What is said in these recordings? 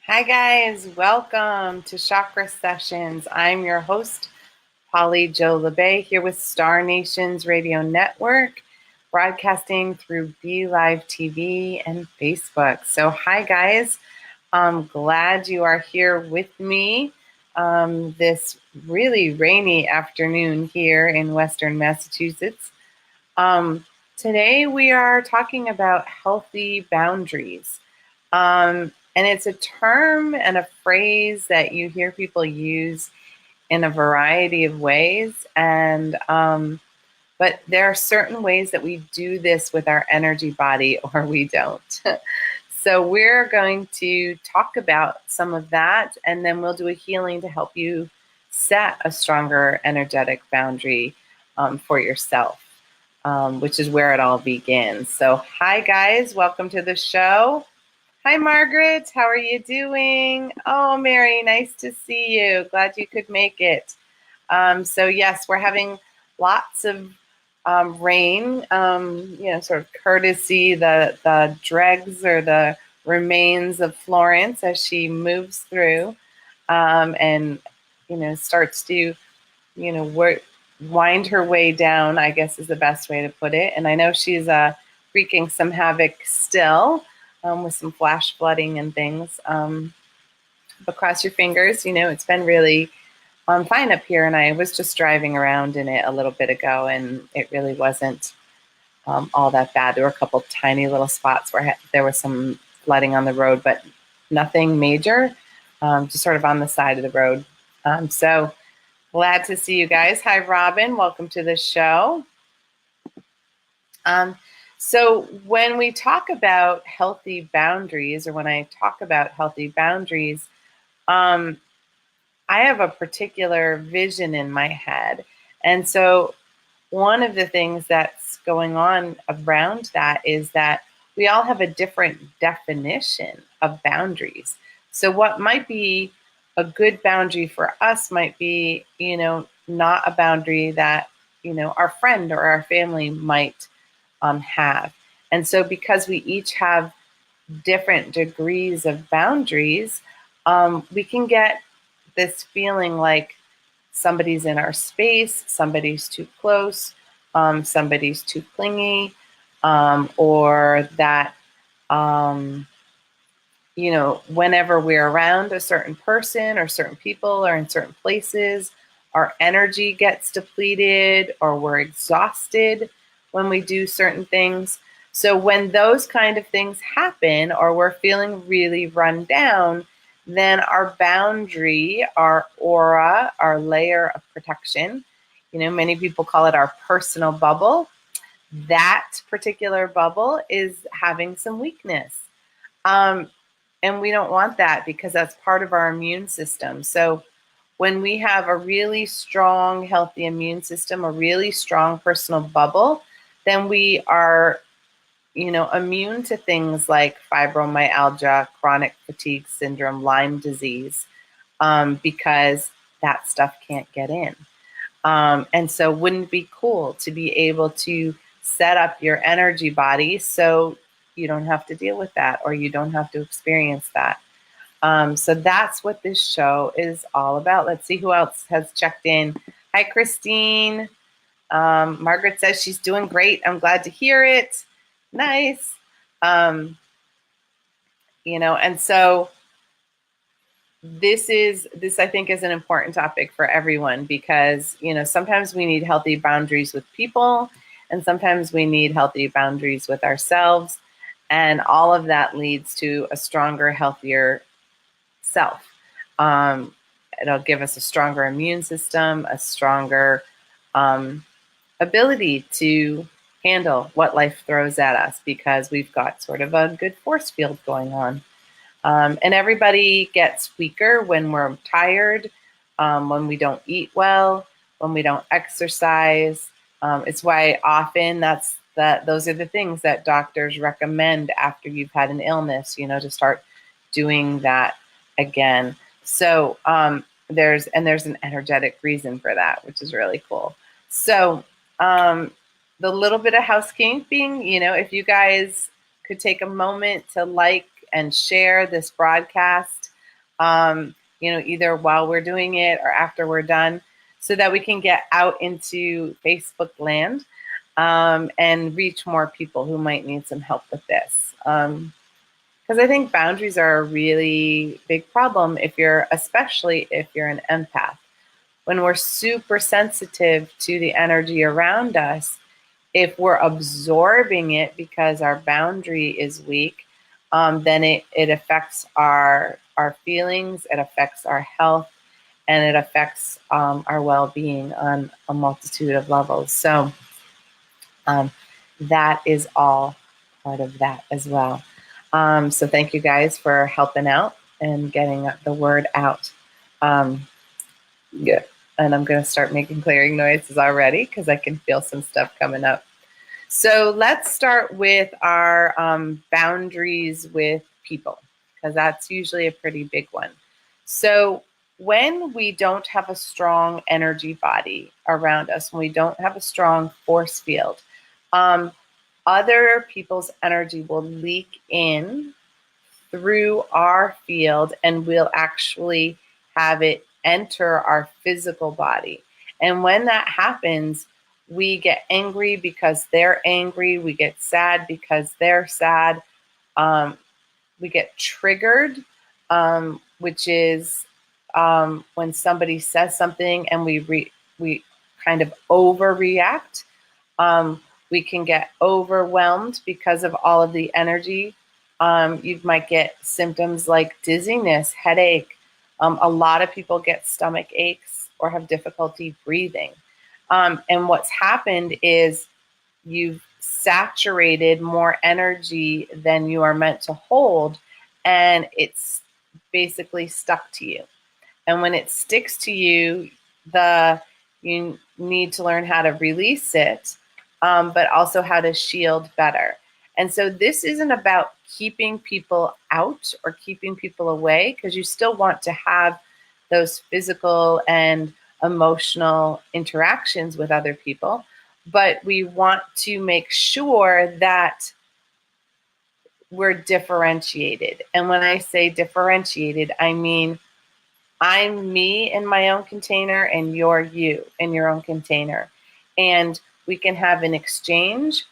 Hi guys, welcome to Chakra Sessions. I'm your host, Polly Jo Labbé, here with Star Nations Radio Network, broadcasting through Be Live TV and Facebook. So hi guys, I'm glad you are here with me this really rainy afternoon here in Western Massachusetts. Today we are talking about healthy boundaries. And it's a term and a phrase that you hear people use in a variety of ways. But there are certain ways that we do this with our energy body or we don't. So we're going to talk about some of that, and then we'll do a healing to help you set a stronger energetic boundary for yourself, which is where it all begins. So hi guys, welcome to the show. Hi, Margaret. How are you doing? Oh, Mary, nice to see you. Glad you could make it. So yes, we're having lots of rain, sort of courtesy the dregs or the remains of Florence as she moves through and, starts to, wind her way down, I guess is the best way to put it. And I know she's wreaking some havoc still. With some flash flooding and things. But cross your fingers, it's been really fine up here. And I was just driving around in it a little bit ago, and it really wasn't all that bad. There were a couple tiny little spots where there was some flooding on the road, but nothing major, just sort of on the side of the road. So glad to see you guys. Hi, Robin. Welcome to the show. So when we talk about healthy boundaries, or when I talk about healthy boundaries, I have a particular vision in my head. And so one of the things that's going on around that is that we all have a different definition of boundaries. So what might be a good boundary for us might be, not a boundary that, our friend or our family might have. And so because we each have different degrees of boundaries, we can get this feeling like somebody's in our space, somebody's too close, somebody's too clingy, or that, whenever we're around a certain person or certain people or in certain places, our energy gets depleted or we're exhausted when we do certain things. So when those kind of things happen or we're feeling really run down, then our boundary, our aura, our layer of protection, many people call it our personal bubble. That particular bubble is having some weakness. And we don't want that because that's part of our immune system. So when we have a really strong, healthy immune system, a really strong personal bubble, then we are, immune to things like fibromyalgia, chronic fatigue syndrome, Lyme disease, because that stuff can't get in. And so wouldn't it be cool to be able to set up your energy body so you don't have to deal with that or you don't have to experience that? So that's what this show is all about. Let's see who else has checked in. Hi, Christine. Margaret says she's doing great. I'm glad to hear it. Nice. And so this I think is an important topic for everyone because, sometimes we need healthy boundaries with people and sometimes we need healthy boundaries with ourselves. And all of that leads to a stronger, healthier self. It'll give us a stronger immune system, a stronger ability to handle what life throws at us because we've got sort of a good force field going on. And everybody gets weaker when we're tired, when we don't eat well, when we don't exercise. It's why often those are the things that doctors recommend after you've had an illness, to start doing that again. So there's an energetic reason for that, which is really cool. So the little bit of housekeeping, if you guys could take a moment to like and share this broadcast, either while we're doing it or after we're done, so that we can get out into Facebook land and reach more people who might need some help with this. Because I think boundaries are a really big problem especially if you're an empath. When we're super sensitive to the energy around us, if we're absorbing it because our boundary is weak, then it affects our feelings, it affects our health, and it affects our well-being on a multitude of levels. So that is all part of that as well. So thank you guys for helping out and getting the word out. Good. And I'm going to start making clearing noises already because I can feel some stuff coming up. So let's start with our boundaries with people, because that's usually a pretty big one. So when we don't have a strong energy body around us, when we don't have a strong force field, other people's energy will leak in through our field, and we'll actually have it enter our physical body. And when that happens, we get angry because they're angry. We get sad because they're sad. We get triggered, which is when somebody says something and we kind of overreact. We can get overwhelmed because of all of the energy. You might get symptoms like dizziness, headache. A lot of people get stomach aches or have difficulty breathing. And what's happened is you've saturated more energy than you are meant to hold, and it's basically stuck to you. And when it sticks to you, you need to learn how to release it, but also how to shield better. And so this isn't about keeping people out or keeping people away, because you still want to have those physical and emotional interactions with other people, but we want to make sure that we're differentiated. And when I say differentiated, I mean I'm me in my own container and you're you in your own container. And we can have an exchange,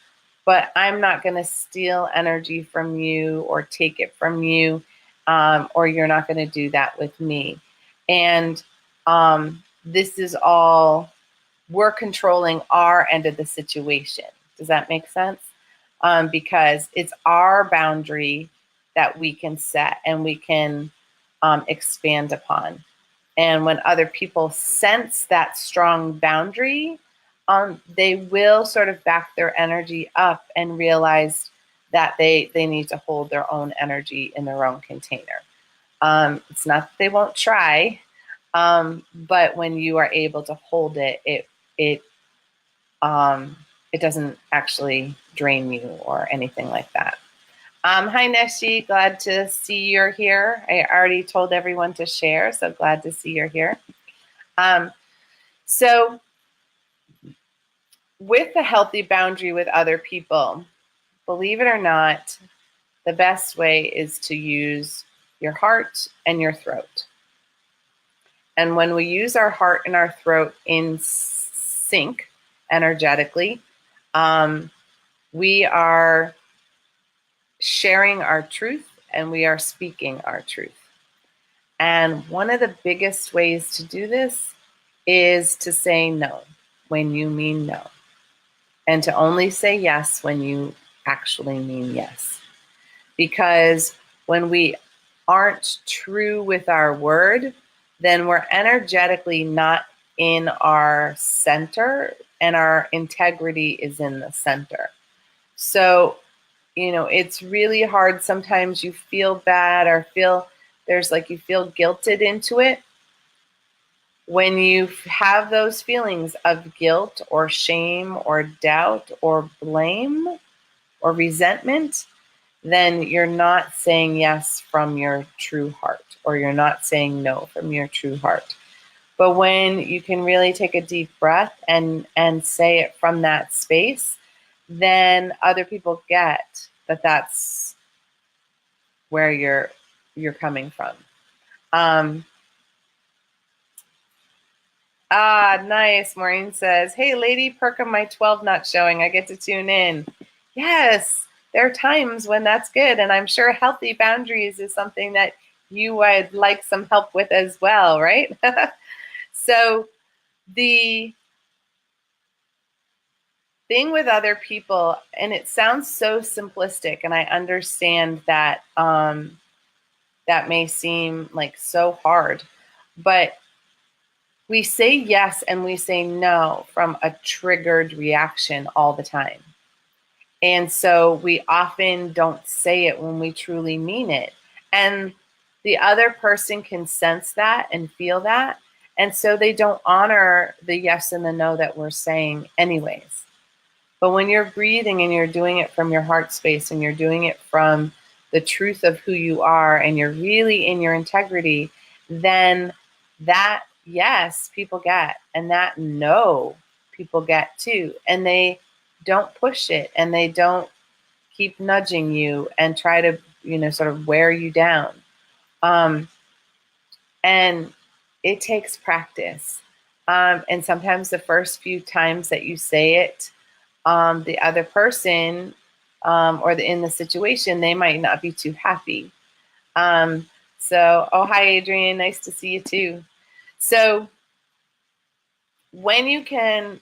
but I'm not going to steal energy from you or take it from you, or you're not going to do that with me. And this is all, we're controlling our end of the situation. Does that make sense? Because it's our boundary that we can set and we can expand upon. And when other people sense that strong boundary, they will sort of back their energy up and realize that they need to hold their own energy in their own container. It's not that they won't try, but when you are able to hold it, it doesn't actually drain you or anything like that. Hi, Neshi. Glad to see you're here. I already told everyone to share, so glad to see you're here. So with a healthy boundary with other people, believe it or not, the best way is to use your heart and your throat. And when we use our heart and our throat in sync energetically, we are sharing our truth and we are speaking our truth. And one of the biggest ways to do this is to say no when you mean no, and to only say yes when you actually mean yes. Because when we aren't true with our word, then we're energetically not in our center, and our integrity is in the center. So, it's really hard. Sometimes you feel bad or you feel guilted into it. When you have those feelings of guilt or shame or doubt or blame or resentment, then you're not saying yes from your true heart, or you're not saying no from your true heart. But when you can really take a deep breath and say it from that space, then other people get that that's where you're coming from. Um, Nice. Maureen says, hey, lady, perk of my 12 not showing. I get to tune in. Yes, there are times when that's good. And I'm sure healthy boundaries is something that you would like some help with as well, right? So the thing with other people, and it sounds so simplistic, and I understand that that may seem like so hard, but we say yes and we say no from a triggered reaction all the time. And so we often don't say it when we truly mean it. And the other person can sense that and feel that. And so they don't honor the yes and the no that we're saying, anyways. But when you're breathing and you're doing it from your heart space and you're doing it from the truth of who you are and you're really in your integrity, then that yes, people get, and that no, people get too. And they don't push it and they don't keep nudging you and try to, sort of wear you down. And it takes practice. And sometimes the first few times that you say it, the other person in the situation, they might not be too happy. Oh, hi, Adrian. Nice to see you too. So when you can,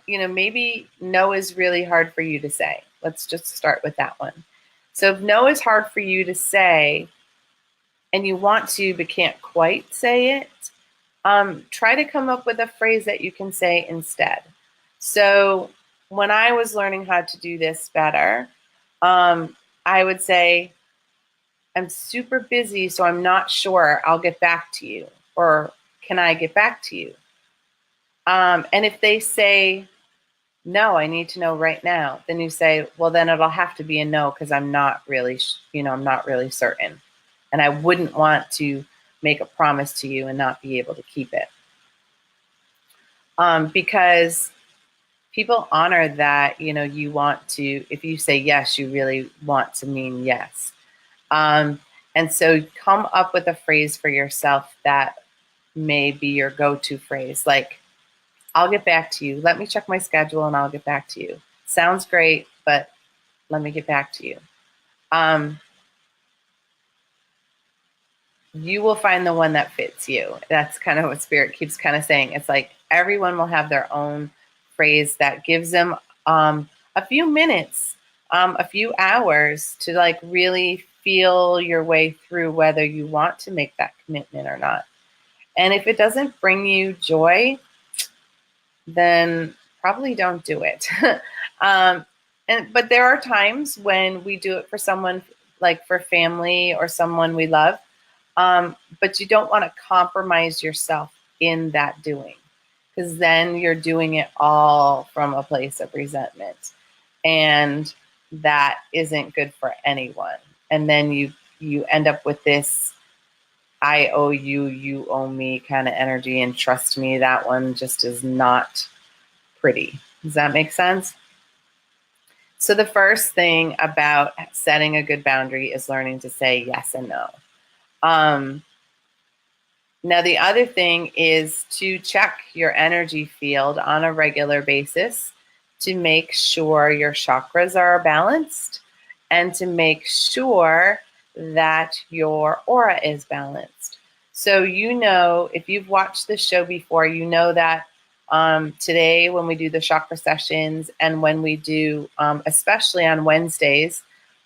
maybe no is really hard for you to say. Let's just start with that one. So if no is hard for you to say and you want to but can't quite say it, try to come up with a phrase that you can say instead. So when I was learning how to do this better, I would say, I'm super busy, so I'm not sure. I'll get back to you. Or can I get back to you? And if they say, no, I need to know right now, then you say, well, then it'll have to be a no because I'm not really, I'm not really certain. And I wouldn't want to make a promise to you and not be able to keep it. Because people honor that, you want to, if you say yes, you really want to mean yes. And so come up with a phrase for yourself that may be your go-to phrase. Like, I'll get back to you. Let me check my schedule and I'll get back to you. Sounds great, but let me get back to you. You will find the one that fits you. That's kind of what Spirit keeps kind of saying. It's like everyone will have their own phrase that gives them a few minutes, a few hours to like really feel your way through whether you want to make that commitment or not. And if it doesn't bring you joy, then probably don't do it. But there are times when we do it for someone, like for family or someone we love. But you don't want to compromise yourself in that doing, because then you're doing it all from a place of resentment, and that isn't good for anyone. And then you end up with this I owe you, you owe me kind of energy, and trust me, that one just is not pretty. Does that make sense? So the first thing about setting a good boundary is learning to say yes and no. Now, the other thing is to check your energy field on a regular basis to make sure your chakras are balanced and to make sure that your aura is balanced. So, if you've watched this show before, you know that today when we do the chakra sessions and when we do, especially on Wednesdays,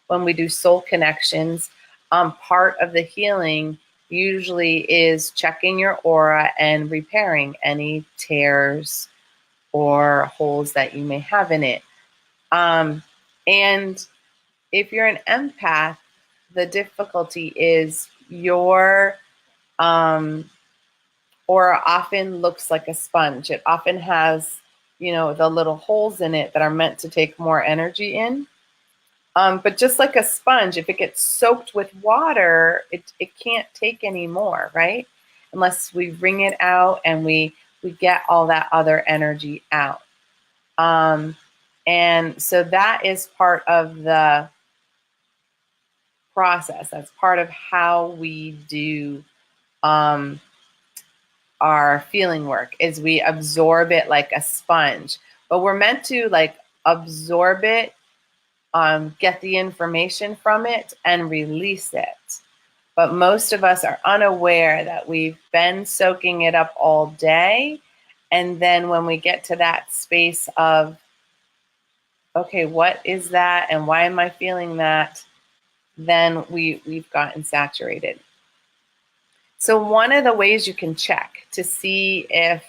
when we do soul connections, part of the healing usually is checking your aura and repairing any tears or holes that you may have in it. And if you're an empath, the difficulty is your aura often looks like a sponge. It often has, the little holes in it that are meant to take more energy in. But just like a sponge, if it gets soaked with water, it can't take any more, right? Unless we wring it out and we get all that other energy out. And so that is part of the process. That's part of how we do our feeling work, is we absorb it like a sponge. But we're meant to like absorb it, get the information from it, and release it. But most of us are unaware that we've been soaking it up all day. And then when we get to that space of, okay, what is that? And why am I feeling that? Then we've gotten saturated. So one of the ways you can check to see if,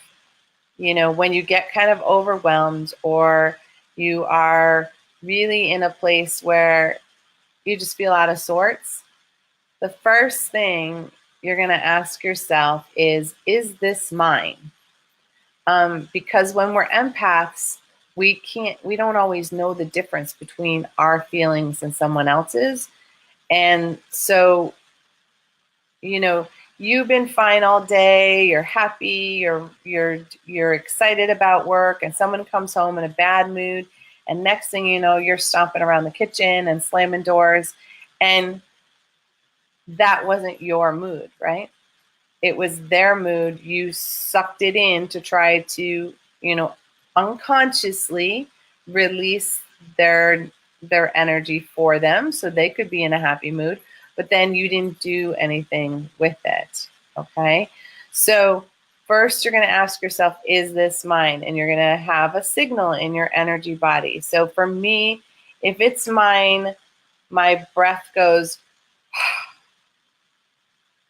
when you get kind of overwhelmed, or you are really in a place where you just feel out of sorts, the first thing you're going to ask yourself is this mine? Because when we're empaths, we don't always know the difference between our feelings and someone else's. And so, you've been fine all day, you're happy, you're excited about work, and someone comes home in a bad mood, and next thing you know, you're stomping around the kitchen and slamming doors, and that wasn't your mood, right? It was their mood. You sucked it in to try to, unconsciously release their energy for them so they could be in a happy mood, but then you didn't do anything with it, okay? So first you're going to ask yourself, is this mine? And you're going to have a signal in your energy body. So for me, if it's mine, my breath goes,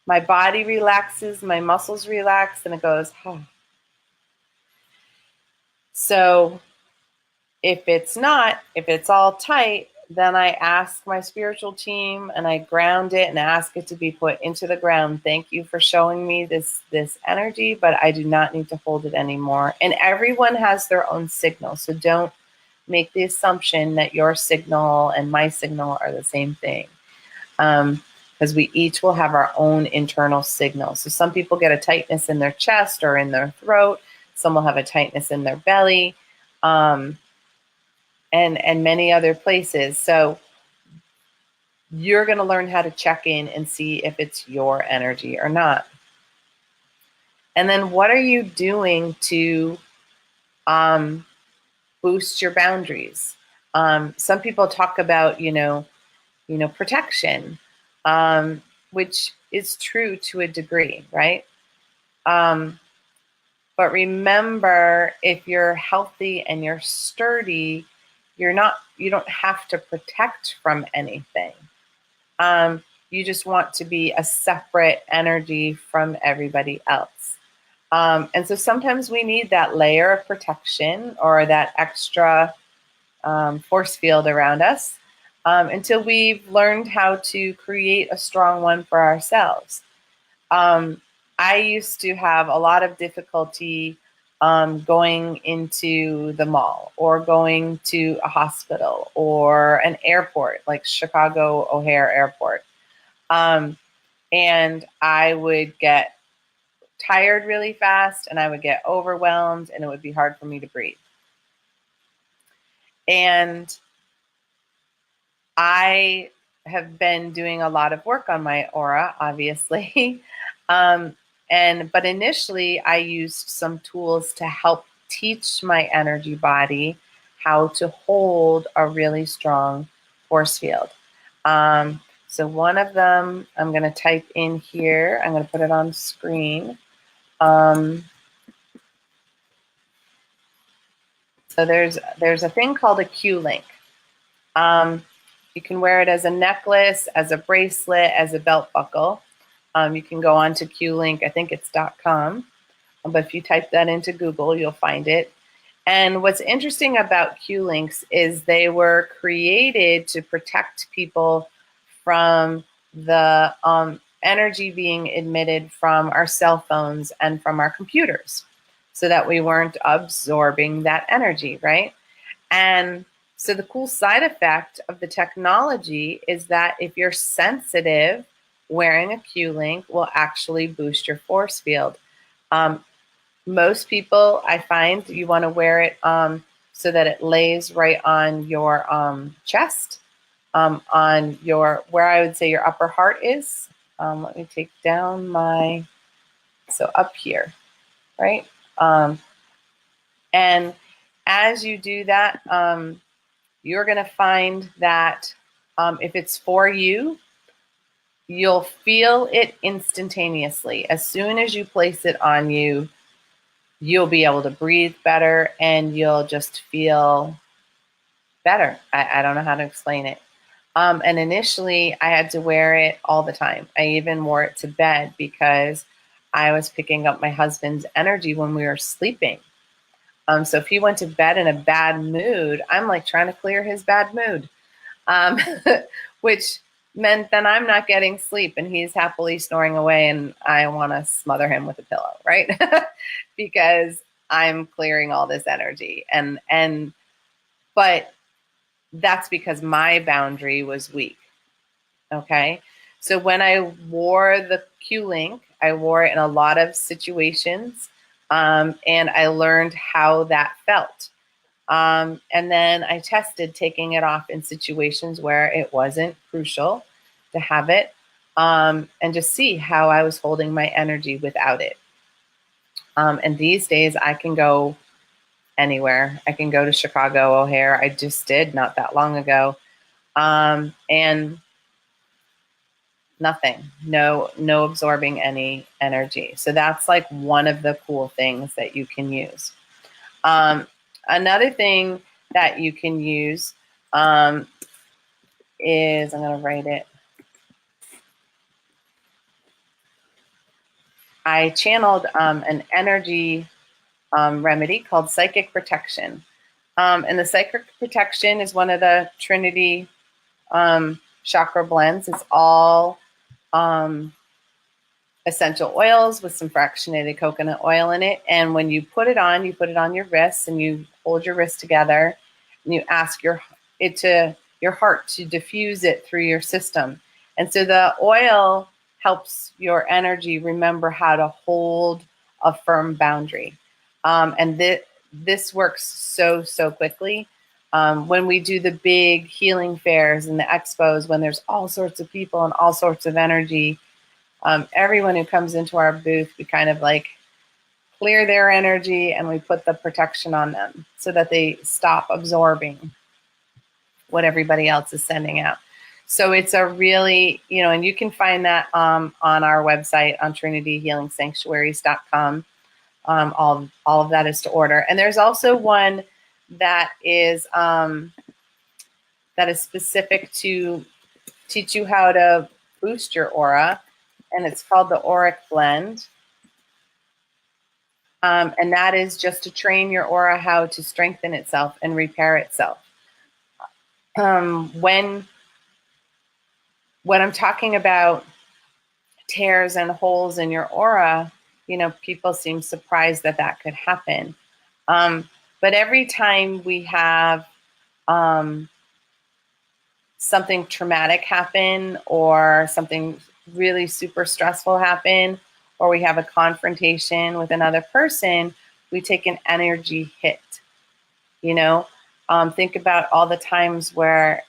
my body relaxes, my muscles relax, and it goes, oh. So if it's not, if it's all tight, then I ask my spiritual team and I ground it and ask it to be put into the ground. Thank you for showing me this energy, but I do not need to hold it anymore. And everyone has their own signal. So don't make the assumption that your signal and my signal are the same thing. Because we each will have our own internal signal. So some people get a tightness in their chest or in their throat. Some will have a tightness in their belly. And many other places. So you're going to learn how to check in and see if it's your energy or not. And then what are you doing to boost your boundaries? Some people talk about, protection, which is true to a degree, right? But remember, if you're healthy and you're sturdy, you don't have to protect from anything. You just want to be a separate energy from everybody else. And so sometimes we need that layer of protection or that extra force field around us until we've learned how to create a strong one for ourselves. I used to have a lot of difficulty going into the mall or going to a hospital or an airport like Chicago O'Hare Airport. And I would get tired really fast and I would get overwhelmed and it would be hard for me to breathe. And I have been doing a lot of work on my aura, obviously. But initially I used some tools to help teach my energy body how to hold a really strong force field. So one of them I'm going to type in here. I'm going to put it on screen. So there's a thing called a Q-link. You can wear it as a necklace, as a bracelet, as a belt buckle. You can go on to Q-link, I think it's .com, but if you type that into Google, you'll find it. And what's interesting about Q-links is they were created to protect people from the energy being emitted from our cell phones and from our computers so that we weren't absorbing that energy, right? And so the cool side effect of the technology is that if you're sensitive, wearing a Q-link will actually boost your force field. Most people, I find, you want to wear it so that it lays right on your chest, on your, where I would say your upper heart is. Let me take down my, so up here, right? And as you do that, you're going to find that if it's for you, you'll feel it instantaneously. As soon as you place it on you, you'll be able to breathe better and you'll just feel better. I don't know how to explain it. And initially, I had to wear it all the time. I even wore it to bed because I was picking up my husband's energy when we were sleeping. So if he went to bed in a bad mood, I'm like trying to clear his bad mood, which meant then I'm not getting sleep and he's happily snoring away and I want to smother him with a pillow, right? Because I'm clearing all this energy. But that's because my boundary was weak. Okay. So when I wore the Q-Link, I wore it in a lot of situations, and I learned how that felt. And then I tested taking it off in situations where it wasn't crucial to have it, and just see how I was holding my energy without it. And these days I can go anywhere. I can go to Chicago O'Hare. I just did not that long ago. And nothing, no absorbing any energy. So that's like one of the cool things that you can use. Another thing that you can use is, I'm going to write it. I channeled an energy remedy called psychic protection. And the psychic protection is one of the Trinity chakra blends. It's all essential oils with some fractionated coconut oil in it. And when you put it on your wrists and you hold your wrists together and you ask your heart to diffuse it through your system. And so the oil helps your energy remember how to hold a firm boundary. And this works so quickly. When we do the big healing fairs and the expos, when there's all sorts of people and all sorts of energy, everyone who comes into our booth, we kind of like clear their energy and we put the protection on them so that they stop absorbing what everybody else is sending out. So it's a really, and you can find that on our website on trinityhealingsanctuaries.com. All of that is to order. And there's also one that is specific to teach you how to boost your aura, and it's called the Auric Blend. And that is just to train your aura how to strengthen itself and repair itself. When I'm talking about tears and holes in your aura, people seem surprised that could happen. But every time we have something traumatic happen or something really super stressful happen, or we have a confrontation with another person, we take an energy hit. Think about all the times where,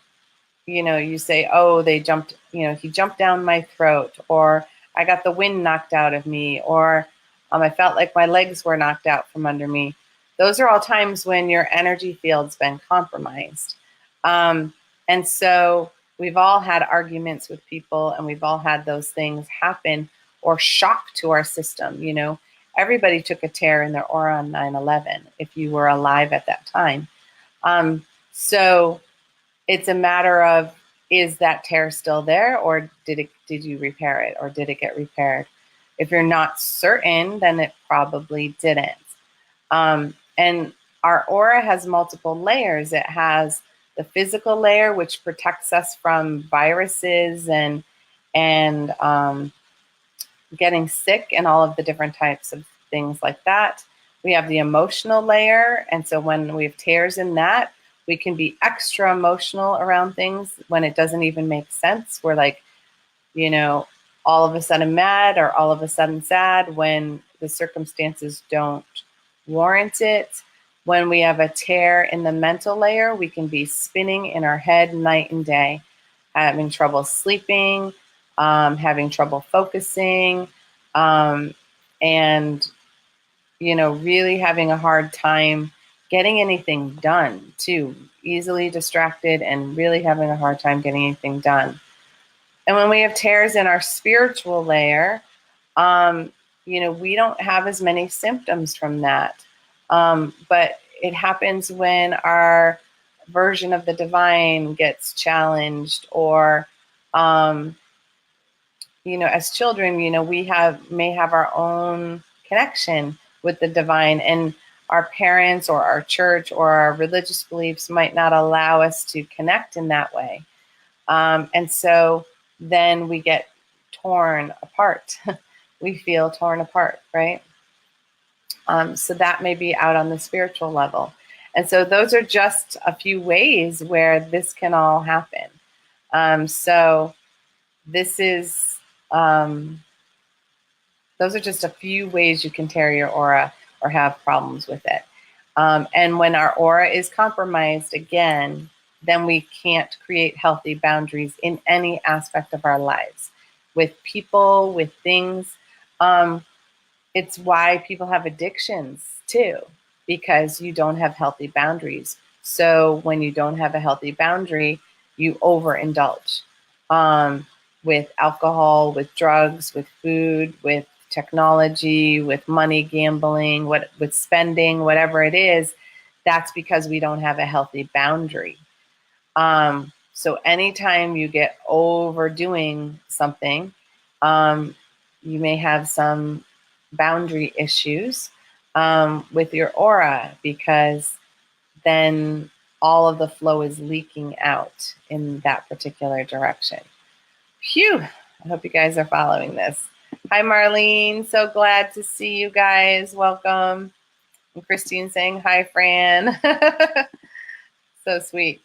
you say, oh, he jumped down my throat, or I got the wind knocked out of me, or I felt like my legs were knocked out from under me. Those are all times when your energy field's been compromised. And so we've all had arguments with people and we've all had those things happen, or shock to our system. Everybody took a tear in their aura on 9/11 if you were alive at that time. So it's a matter of, is that tear still there, or did you repair it, or did it get repaired? If you're not certain, then it probably didn't. And our aura has multiple layers. It has the physical layer, which protects us from viruses and getting sick and all of the different types of things like that. We have the emotional layer. And so when we have tears in that, we can be extra emotional around things when it doesn't even make sense. We're like, all of a sudden mad or all of a sudden sad when the circumstances don't warrant it. When we have a tear in the mental layer, we can be spinning in our head night and day, having trouble sleeping, having trouble focusing, and, really having a hard time getting anything done too, easily distracted and really having a hard time getting anything done. And when we have tears in our spiritual layer, we don't have as many symptoms from that. But it happens when our version of the divine gets challenged, or, as children, we may have our own connection with the divine, and our parents or our church or our religious beliefs might not allow us to connect in that way. And so then we get torn apart. We feel torn apart, right? So that may be out on the spiritual level. And so those are just a few ways where this can all happen. So this is, those are just a few ways you can tear your aura or have problems with it. And when our aura is compromised, again, then we can't create healthy boundaries in any aspect of our lives, with people, with things. It's why people have addictions too, because you don't have healthy boundaries. So when you don't have a healthy boundary, you overindulge with alcohol, with drugs, with food, with technology, with money, gambling, with spending, whatever it is. That's because we don't have a healthy boundary. So anytime you get overdoing something, you may have some boundary issues with your aura, because then all of the flow is leaking out in that particular direction. Phew! I hope you guys are following this. Hi, Marlene. So glad to see you guys. Welcome. And Christine saying hi, Fran. So sweet.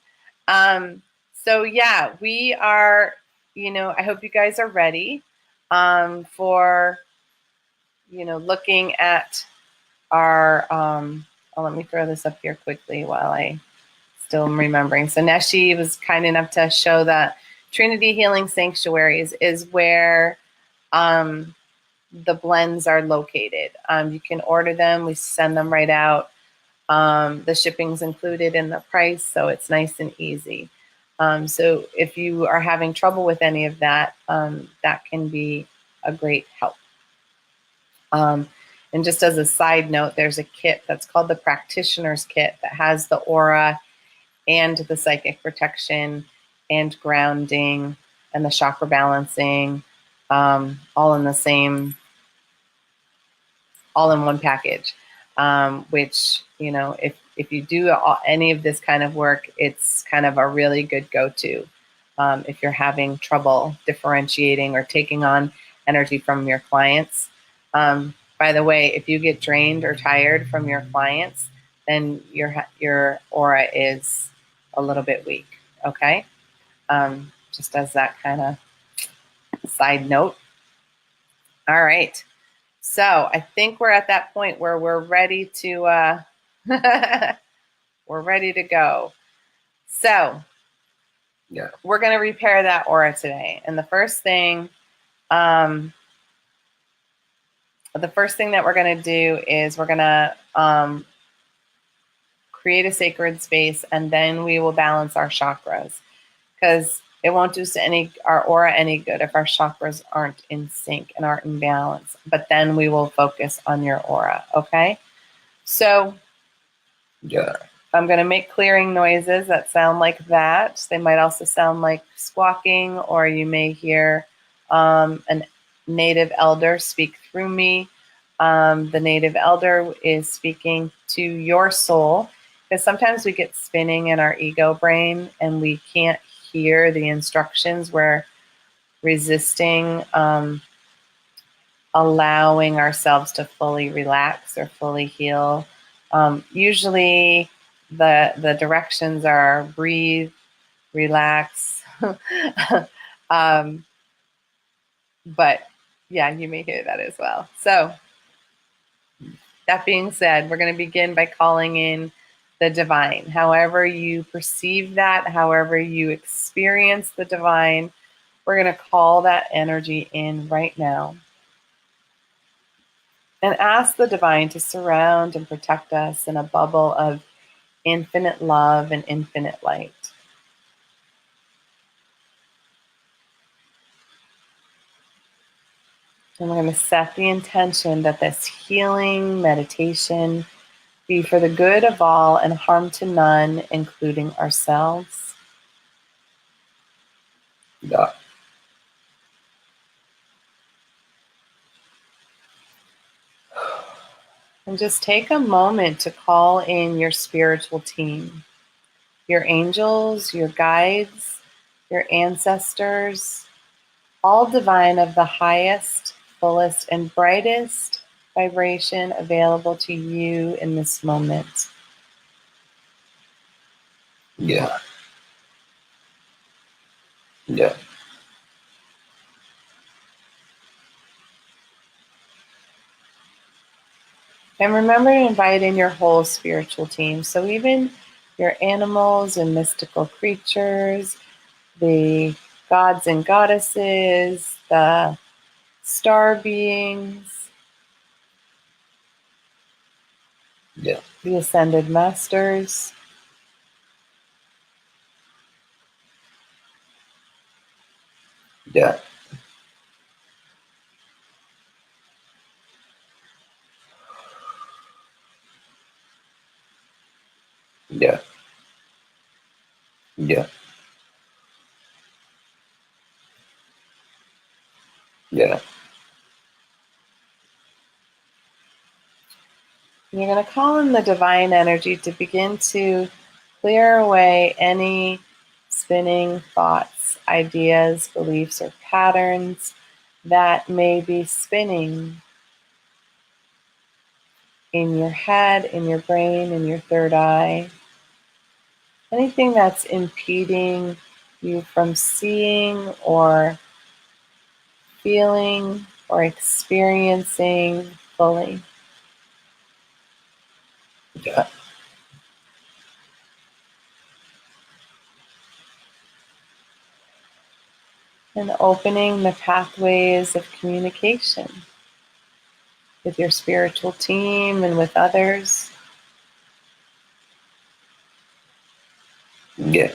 So yeah, we are, I hope you guys are ready for, looking at our, let me throw this up here quickly while I still am remembering. So Neshi was kind enough to show that Trinity Healing Sanctuaries is where the blends are located. You can order them. We send them right out. The shipping's included in the price, so it's nice and easy. So if you are having trouble with any of that, that can be a great help. And just as a side note, there's a kit that's called the Practitioner's Kit that has the aura and the psychic protection and grounding and the chakra balancing, all in the same, all in one package, which, if you do any of this kind of work, it's kind of a really good go-to if you're having trouble differentiating or taking on energy from your clients. By the way, if you get drained or tired from your clients, then your aura is a little bit weak, okay? Just as that kind of side note. All right. So I think we're at that point where we're ready to we're ready to go. So yeah, we're going to repair that aura today. And the first thing that we're going to do is we're going to create a sacred space, and then we will balance our chakras, because it won't do our aura any good if our chakras aren't in sync and aren't in balance. But then we will focus on your aura, okay? So yeah, I'm going to make clearing noises that sound like that. They might also sound like squawking, or you may hear a native elder speak through me. The native elder is speaking to your soul, because sometimes we get spinning in our ego brain and we can't hear the instructions. We're resisting allowing ourselves to fully relax or fully heal. Usually the directions are breathe, relax. But yeah, you may hear that as well. So that being said, we're going to begin by calling in the divine. However you perceive that, however you experience the divine, We're going to call that energy in right now and ask the divine to surround and protect us in a bubble of infinite love and infinite light. And we're going to set the intention that this healing meditation be for the good of all and harm to none, including ourselves. Yeah. And just take a moment to call in your spiritual team, your angels, your guides, your ancestors, all divine of the highest, fullest, and brightest vibration available to you in this moment. Yeah. Yeah. And remember to invite in your whole spiritual team. So even your animals and mystical creatures, the gods and goddesses, the star beings, Yeah. the ascended masters. Yeah. Yeah. Yeah. Yeah. You're going to call in the divine energy to begin to clear away any spinning thoughts, ideas, beliefs, or patterns that may be spinning in your head, in your brain, in your third eye. Anything that's impeding you from seeing or feeling or experiencing fully. Yeah. And opening the pathways of communication with your spiritual team and with others. Yeah.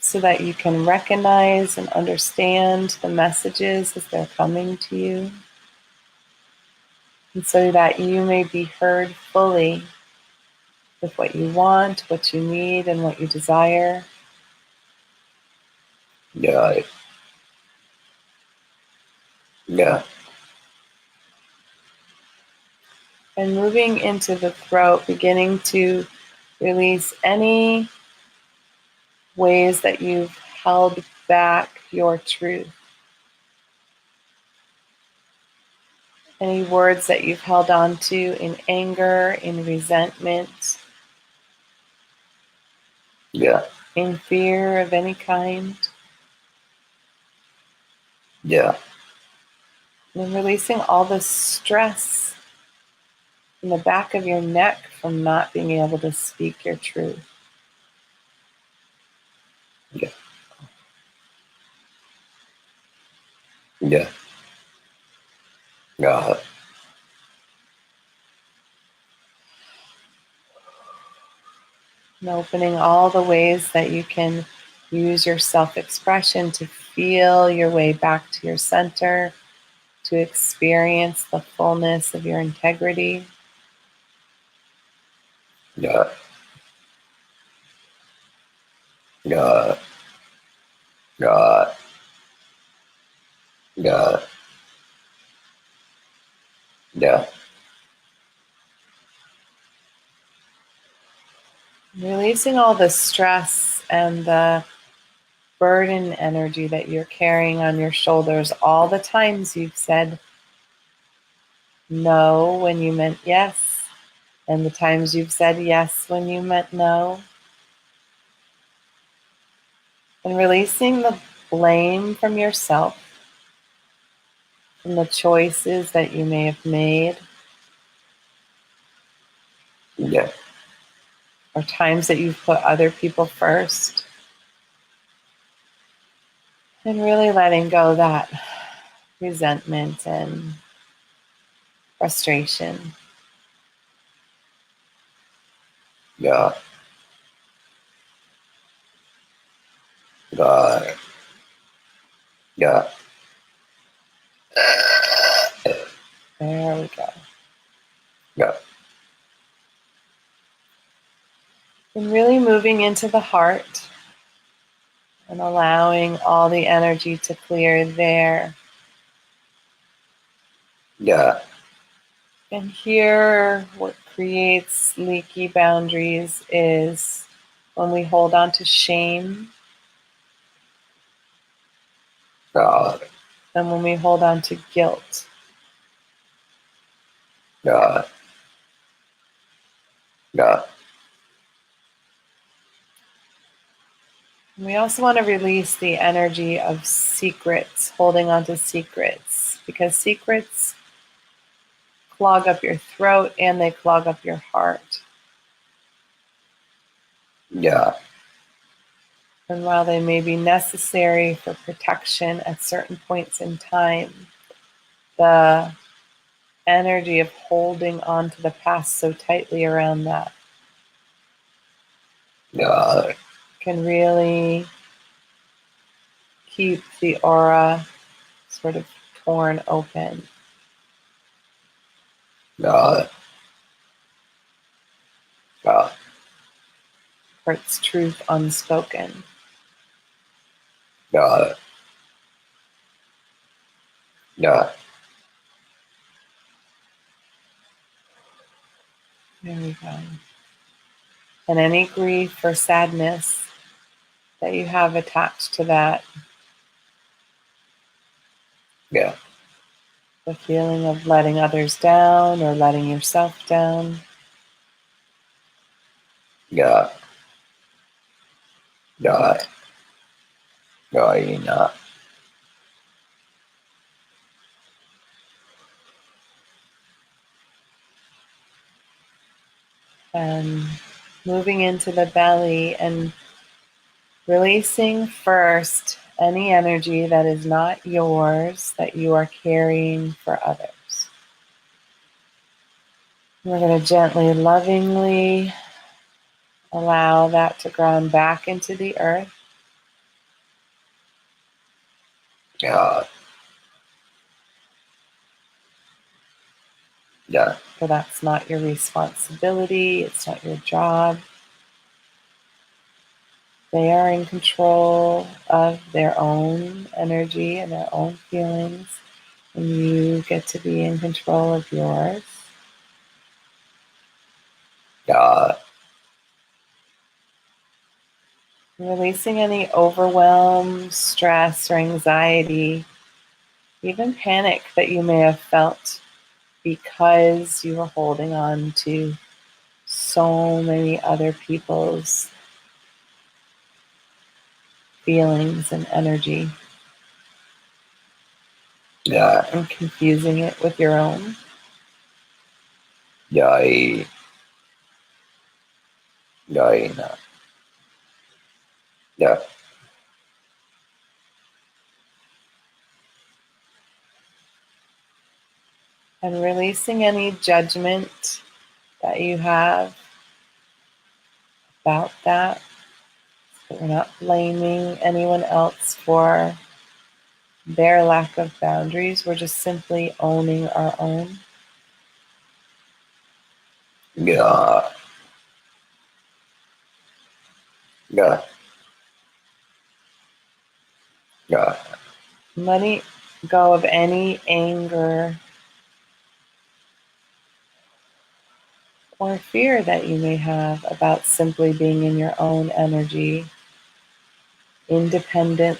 So that you can recognize and understand the messages as they're coming to you. And so that you may be heard fully with what you want, what you need, and what you desire. Yeah. Yeah. And moving into the throat, beginning to release any ways that you've held back your truth. Any words that you've held on to in anger, in resentment, Yeah. in fear of any kind. Yeah. And releasing all the stress in the back of your neck from not being able to speak your truth. Yeah. Yeah. Yeah. And opening all the ways that you can use your self-expression to feel your way back to your center, to experience the fullness of your integrity. Yeah. Yeah. Yeah. Yeah. Yeah. Releasing all the stress and the burden energy that you're carrying on your shoulders, all the times you've said no when you meant yes, and the times you've said yes when you meant no. And releasing the blame from yourself, from the choices that you may have made, Yeah. or times that you've put other people first. And really letting go that resentment and frustration. Yeah. Got it. Yeah. There we go. Yeah. And really moving into the heart and allowing all the energy to clear there. Yeah. And here, what creates leaky boundaries is when we hold on to shame Got it. and when we hold on to guilt. Got it. Got it. And we also want to release the energy of secrets, holding on to secrets, because secrets clog up your throat and they clog up your heart. Yeah. And while they may be necessary for protection at certain points in time, the energy of holding on to the past so tightly around that Got it. can really keep the aura sort of torn open. Got it. Got it. Hurts truth unspoken. Got it. Got it. There we go. And any grief or sadness that you have attached to that, Yeah. the feeling of letting others down or letting yourself down, Got it. Got it. Got it. and moving into the belly and releasing first any energy that is not yours that you are carrying for others. We're going to gently, lovingly allow that to ground back into the earth. Got it. Yeah. For that's not your responsibility, it's not your job. They are in control of their own energy and their own feelings, and you get to be in control of yours. Got it. Releasing any overwhelm, stress, or anxiety, even panic that you may have felt because you were holding on to so many other people's feelings and energy Yeah. and confusing it with your own. Yeah. Yeah. Yeah. And releasing any judgment that you have about that. So we're not blaming anyone else for their lack of boundaries. We're just simply owning our own. Yeah. Yeah. Yeah. Letting go of any anger or fear that you may have about simply being in your own energy, independent,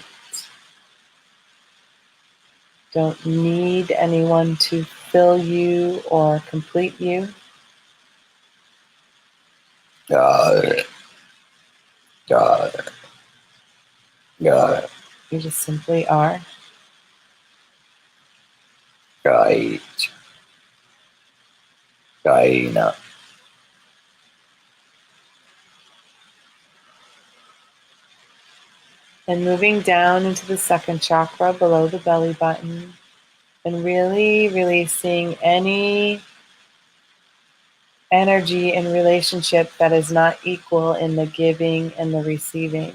don't need anyone to fill you or complete you. Got it. Got it. Got it. You just simply are. Right. Right. And moving down into the second chakra below the belly button, and really releasing any energy in relationship that is not equal in the giving and the receiving.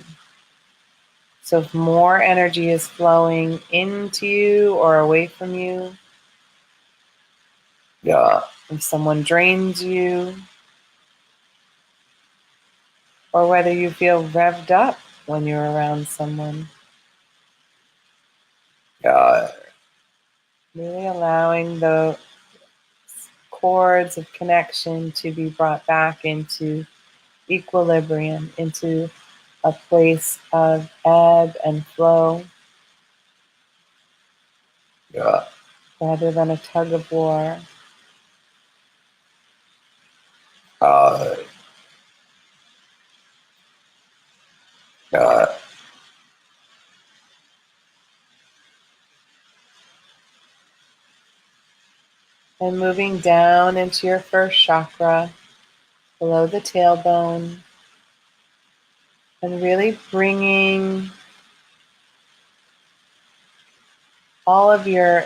So if more energy is flowing into you or away from you, yeah, if someone drains you, or whether you feel revved up when you're around someone, yeah, really allowing the cords of connection to be brought back into equilibrium, into a place of ebb and flow yeah, rather than a tug of war. uh, uh, And moving down into your first chakra, below the tailbone, and really bringing all of your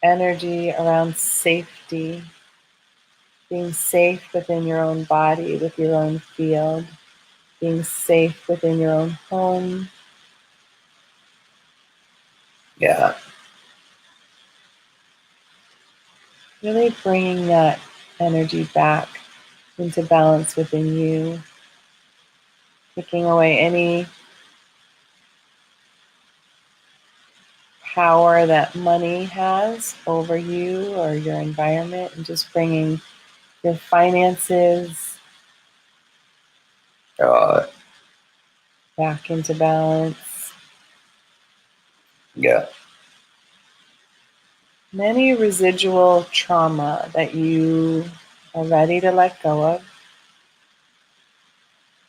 energy around safety, being safe within your own body, with your own field, being safe within your own home. yeah, Really bringing that energy back into balance within you, taking away any power that money has over you or your environment, and just bringing your finances uh, back into balance. yeah, And any residual trauma that you are ready to let go of.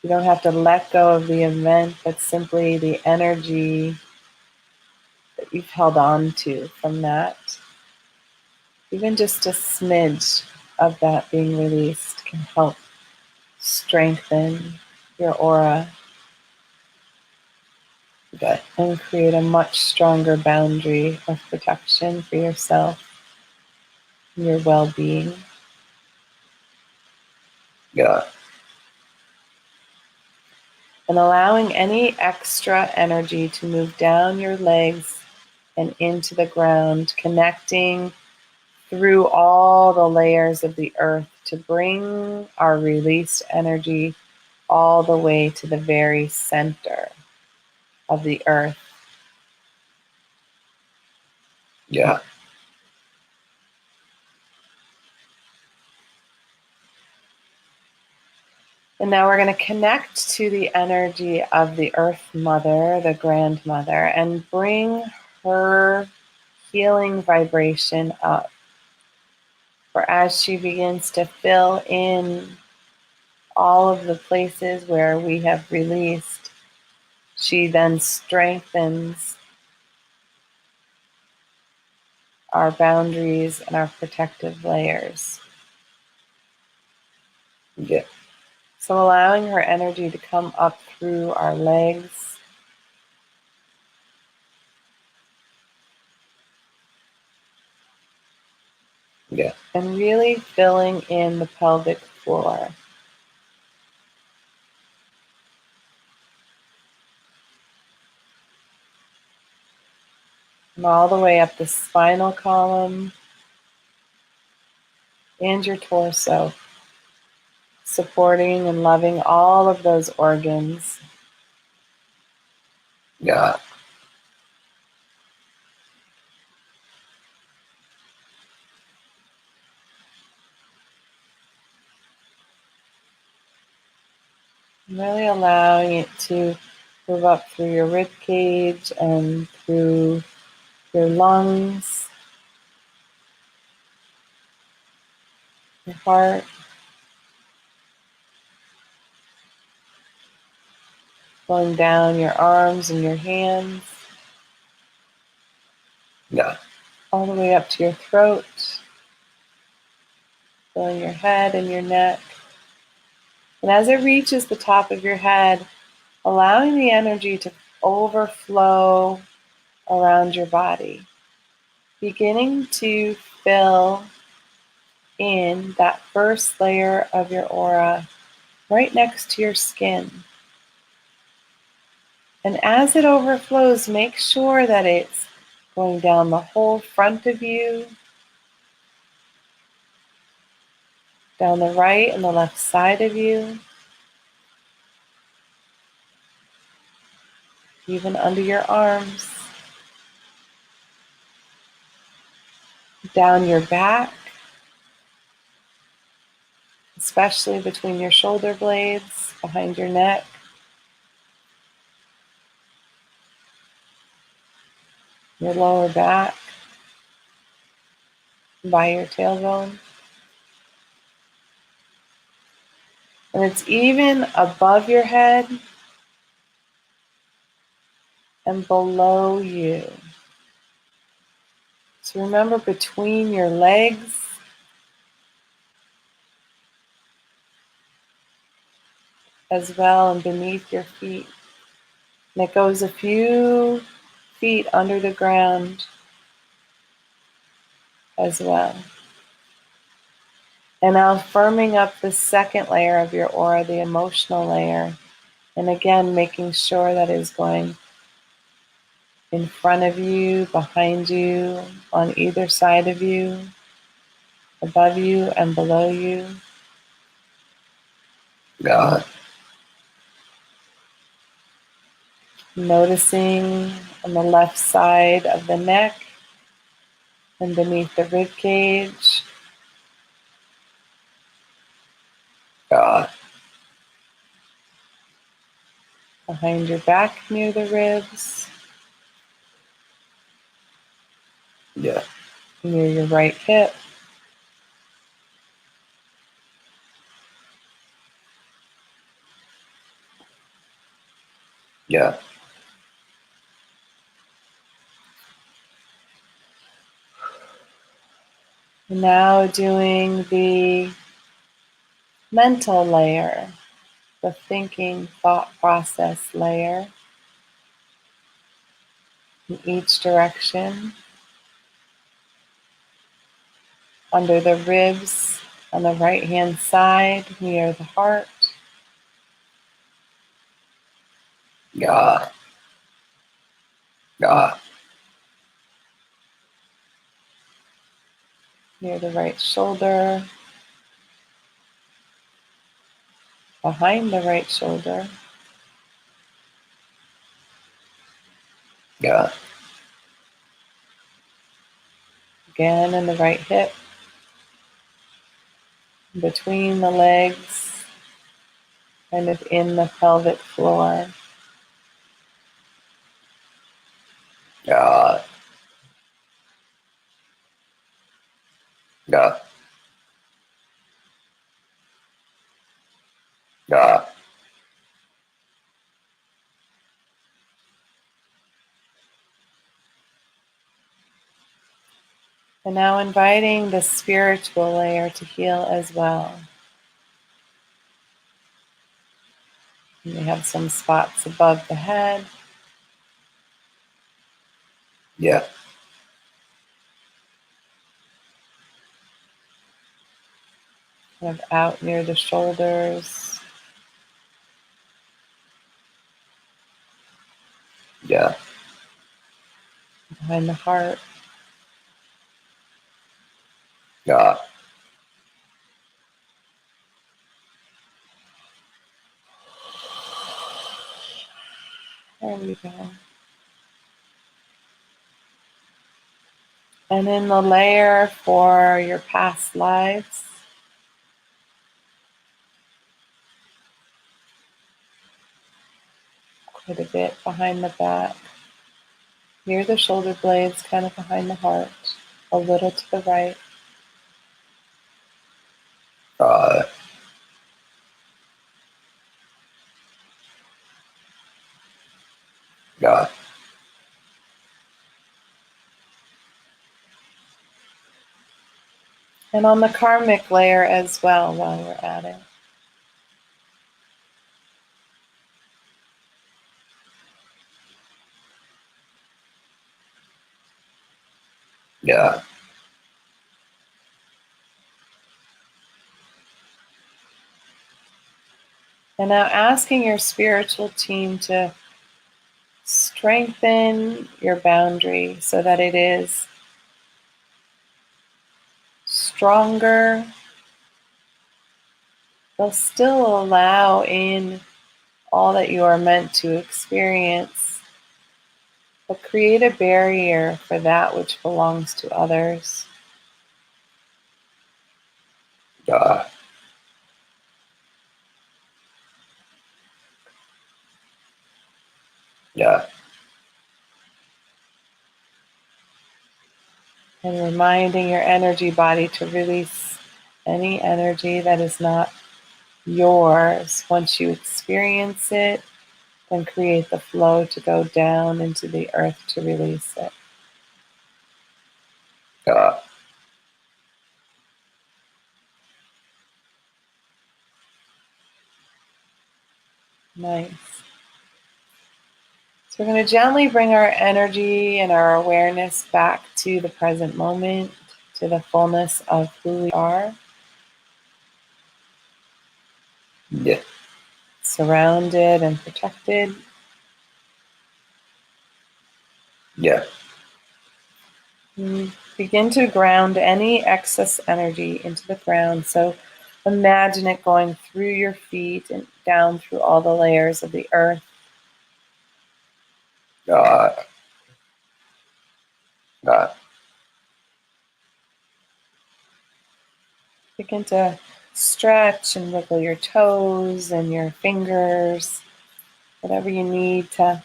You don't have to let go of the event, but simply the energy that you've held on to from that. Even just a smidge of that being released can help strengthen your aura okay, and create a much stronger boundary of protection for yourself and your well-being. yeah, And allowing any extra energy to move down your legs and into the ground, connecting through all the layers of the earth to bring our released energy all the way to the very center of the earth. yeah, And now we're going to connect to the energy of the Earth Mother, the Grandmother, and bring her healing vibration up. For as she begins to fill in all of the places where we have released, she then strengthens our boundaries and our protective layers. yeah, So allowing her energy to come up through our legs, yeah, and really filling in the pelvic floor. And all the way up the spinal column and your torso, supporting and loving all of those organs. yeah, Really allowing it to move up through your rib cage and through your lungs, your heart, going down your arms and your hands, yeah, all the way up to your throat, filling your head and your neck. And as it reaches the top of your head, allowing the energy to overflow around your body, beginning to fill in that first layer of your aura right next to your skin. And as it overflows, make sure that it's going down the whole front of you, down the right and the left side of you, even under your arms, down your back, especially between your shoulder blades, behind your neck, your lower back, by your tailbone. And it's even above your head and below you. So remember, between your legs as well and beneath your feet. And it goes a few feet under the ground as well. And now firming up the second layer of your aura, the emotional layer. And again, making sure that is going in front of you, behind you, on either side of you, above you and below you. God. Noticing on the left side of the neck and beneath the rib cage. God. Behind your back near the ribs. Yeah. Near your right hip. Yeah. Now doing the mental layer, the thinking, thought process layer in each direction. Under the ribs on the right hand side near the heart. God. God. Near the right shoulder. Behind the right shoulder. God. Again in the right hip. Between the legs. Kind of in the pelvic floor. God. God. God. And now inviting the spiritual layer to heal as well. You may have some spots above the head. Yeah. Kind of out near the shoulders. Yeah. Behind the heart. God. There we go. And in the layer for your past lives, quite a bit behind the back, near the shoulder blades, kind of behind the heart, a little to the right. God. God. And on the karmic layer as well while we're at it. Yeah. And now asking your spiritual team to strengthen your boundary so that it is stronger. They'll still allow in all that you are meant to experience, but create a barrier for that which belongs to others. Yeah. Yeah. And reminding your energy body to release any energy that is not yours. Once you experience it, then create the flow to go down into the earth to release it. Yeah. Nice. So we're going to gently bring our energy and our awareness back to the present moment, to the fullness of who we are, Yeah. surrounded and protected. Yeah. Begin to ground any excess energy into the ground. So imagine it going through your feet and down through all the layers of the earth. Yeah. Yeah. Begin to stretch and wiggle your toes and your fingers, whatever you need to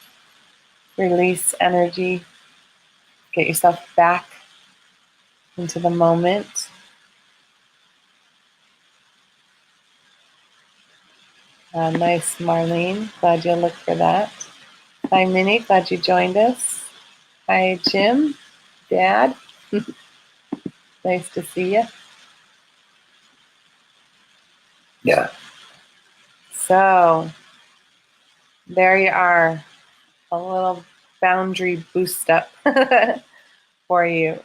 release energy. Get yourself back into the moment. Nice, Marlene. Glad you looked for that. Hi, Minnie. Glad you joined us. Hi, Jim. Dad. Nice to see you. Yeah. So, there you are. A little boundary boost up for you.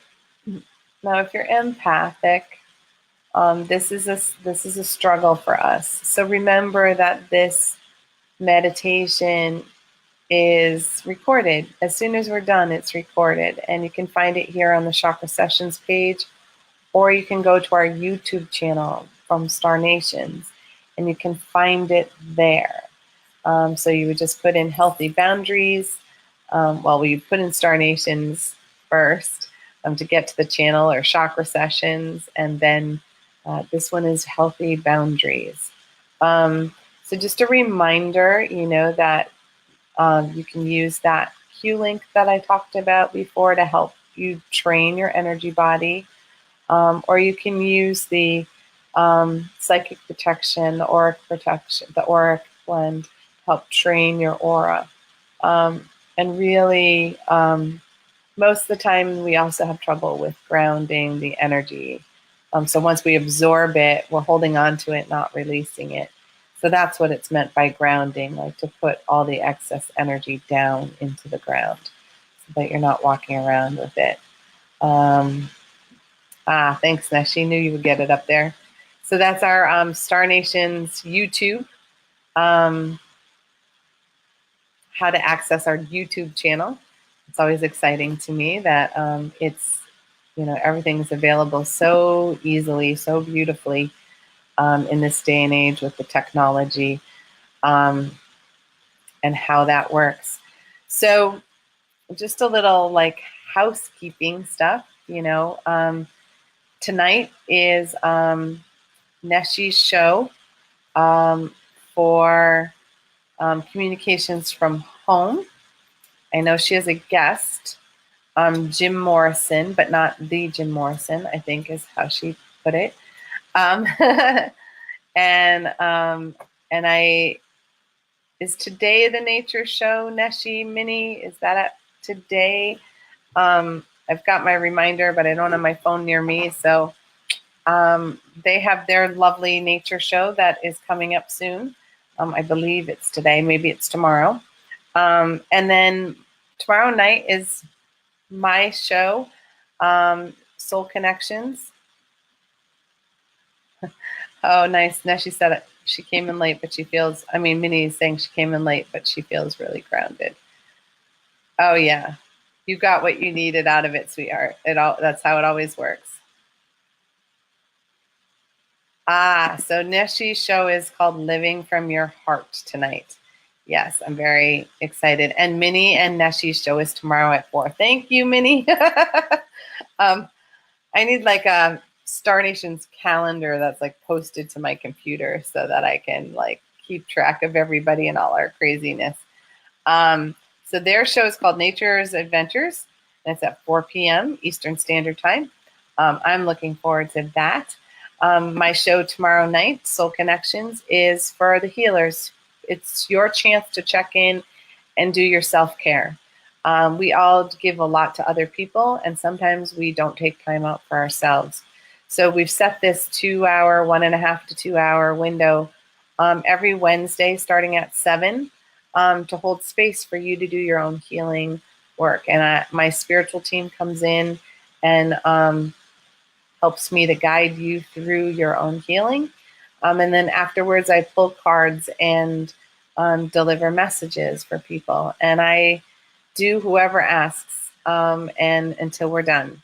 Now, if you're empathic, this is a struggle for us. So remember that this meditation is recorded. As soon as we're done, it's recorded, and you can find it here on the Chakra Sessions page, or you can go to our YouTube channel from Star Nations, and you can find it there. So you would just put in healthy boundaries. We put in Star Nations first to get to the channel, or Chakra Sessions, and then this one is healthy boundaries. So just a reminder, that you can use that Q link that I talked about before to help you train your energy body, or you can use the psychic protection, the auric blend to help train your aura. And really, most of the time, we also have trouble with grounding the energy. So once we absorb it, we're holding on to it, not releasing it. So that's what it's meant by grounding, like to put all the excess energy down into the ground so that you're not walking around with it. Thanks, Neshi. Knew you would get it up there. So that's our Star Nations YouTube. How to access our YouTube channel. It's always exciting to me that everything's available so easily, so beautifully in this day and age with the technology and how that works. So just a little like housekeeping stuff, tonight is Neshi's show for communications from home. I know she has a guest, Jim Morrison, but not the Jim Morrison, I think is how she put it. Is today the nature show, Neshi, Minnie? Is that today? I've got my reminder, but I don't have my phone near me. So they have their lovely nature show that is coming up soon. I believe it's today, maybe it's tomorrow. And then tomorrow night is my show. Soul connections. Oh, nice. Neshi said it. She came in late, but she feels, Minnie is saying she came in late, but she feels really grounded. Oh, yeah. You got what you needed out of it, sweetheart. That's how it always works. So Neshi's show is called Living from Your Heart tonight. Yes, I'm very excited. And Minnie and Neshi's show is tomorrow at 4. Thank you, Minnie. I need like a Star Nation's calendar that's like posted to my computer so that I can like keep track of everybody and all our craziness. So their show is called Nature's Adventures, and it's at 4 p.m. Eastern Standard Time. I'm looking forward to that. My show tomorrow night, Soul Connections, is for the healers. It's your chance to check in and do your self-care. We all give a lot to other people, and sometimes we don't take time out for ourselves. So we've set this 2-hour, 1.5 to 2 hour window every Wednesday starting at 7 to hold space for you to do your own healing work. And my spiritual team comes in and helps me to guide you through your own healing. And then afterwards, I pull cards and deliver messages for people. And I do whoever asks and until we're done.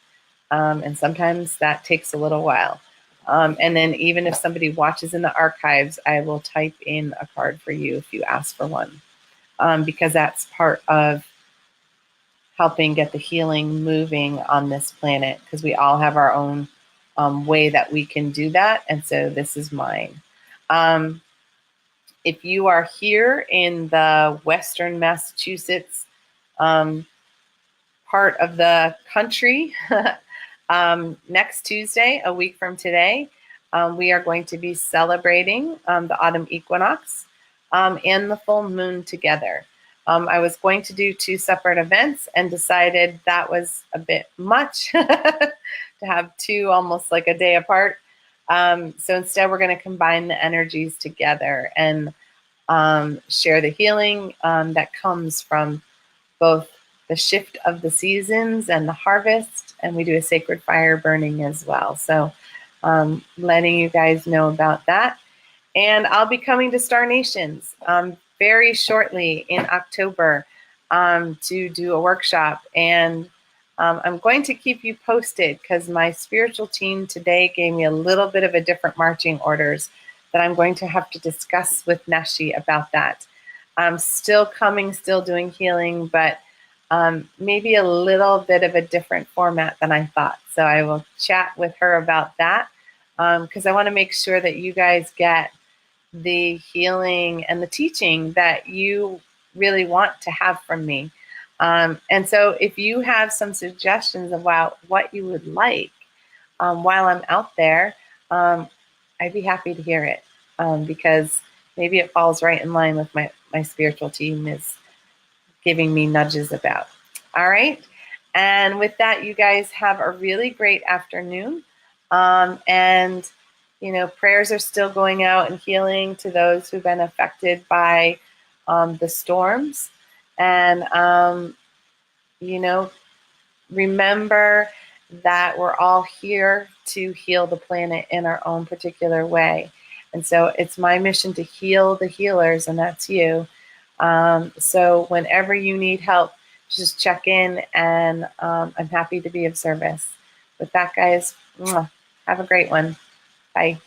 And sometimes that takes a little while. And then even if somebody watches in the archives, I will type in a card for you if you ask for one. Because that's part of helping get the healing moving on this planet, because we all have our own way that we can do that. And so this is mine. If you are here in the Western Massachusetts part of the country, next Tuesday, a week from today, we are going to be celebrating the autumn equinox and the full moon together. I was going to do 2 separate events and decided that was a bit much to have 2 almost like a day apart. So instead, we're going to combine the energies together and share the healing that comes from both the shift of the seasons and the harvest. And we do a sacred fire burning as well. So letting you guys know about that. And I'll be coming to Star Nations very shortly in October to do a workshop. And I'm going to keep you posted because my spiritual team today gave me a little bit of a different marching orders that I'm going to have to discuss with Neshi about that. I'm still coming, still doing healing, but maybe a little bit of a different format than I thought. So I will chat with her about that because I want to make sure that you guys get the healing and the teaching that you really want to have from me. And so if you have some suggestions about what you would like while I'm out there, I'd be happy to hear it because maybe it falls right in line with my spiritual team is giving me nudges about. All right. And with that, you guys have a really great afternoon. And prayers are still going out and healing to those who've been affected by the storms. And, remember that we're all here to heal the planet in our own particular way. And so it's my mission to heal the healers, and that's you. So whenever you need help, just check in, and I'm happy to be of service. With that, guys, have a great one. Bye.